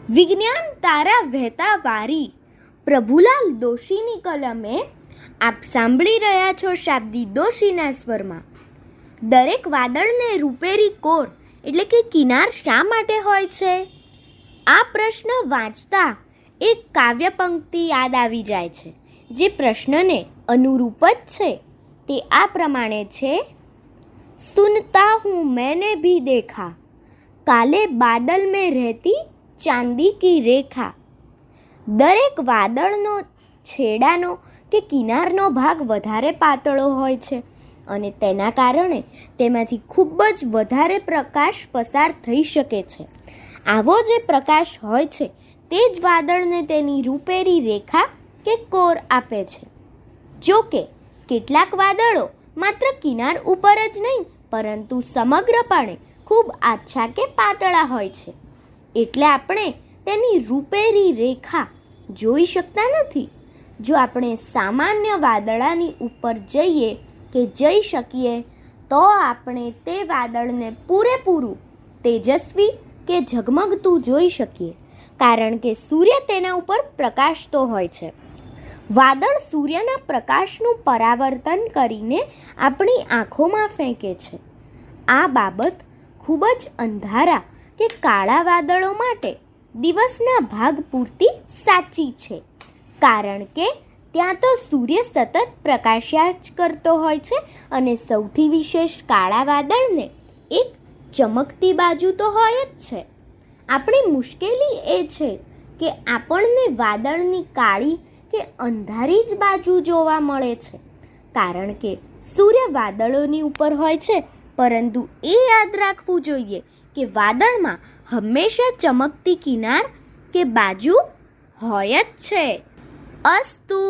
વિજ્ઞાન તારા વહેતા વારી પ્રભુલાલ દોશીની કલમે આપ સાંભળી રહ્યા છો શાબ્દી દોશીના સ્વરમાં. દરેક વાદળને રૂપેરી કોર એટલે કે કિનાર શા માટે હોય છે? આ પ્રશ્ન વાંચતા એક કાવ્ય પંક્તિ યાદ આવી જાય છે, જે પ્રશ્નને અનુરૂપ જ છે. તે આ પ્રમાણે છે: સુનતા હું मैंने भी देखा, કાલે બાદલ में રહેતી ચાંદી કી રેખા. દરેક વાદળનો છેડાનો કે કિનારનો ભાગ વધારે પાતળો હોય છે અને તેના કારણે તેમાંથી ખૂબ જ વધારે પ્રકાશ પસાર થઈ શકે છે. આવો જે પ્રકાશ હોય છે તે જ વાદળને તેની રૂપેરી રેખા કે કોર આપે છે. જો કે કેટલાક વાદળો માત્ર કિનાર ઉપર જ નહીં પરંતુ સમગ્રપણે ખૂબ આછા કે પાતળા હોય છે, એટલે આપણે તેની રૂપેરી રેખા જોઈ શકતા નથી. જો આપણે સામાન્ય વાદળાની ઉપર જઈએ કે જઈ શકીએ તો આપણે તે વાદળને પૂરેપૂરું તેજસ્વી કે ઝગમગતું જોઈ શકીએ, કારણ કે સૂર્ય તેના ઉપર પ્રકાશતો હોય છે. વાદળ સૂર્યના પ્રકાશનું પરાવર્તન કરીને આપણી આંખોમાં ફેંકે છે. આ બાબત ખૂબ જ અંધારા કે કાળા વાદળો માટે દિવસના ભાગ પૂરતી સાચી છે, કારણ કે ત્યાં તો સૂર્ય સતત પ્રકાશ્યા જ કરતો હોય છે અને સૌથી વિશેષ કાળા વાદળને એક ચમકતી બાજુ તો હોય જ છે. આપણી મુશ્કેલી એ છે કે આપણને વાદળની કાળી કે અંધારી જ બાજુ જોવા મળે છે, કારણ કે સૂર્ય વાદળોની ઉપર હોય છે, પરંતુ એ યાદ રાખવું જોઈએ કે વાદળમાં હંમેશા ચમકતી કિનાર કે બાજુ હોય જ છે. અસ્તુ.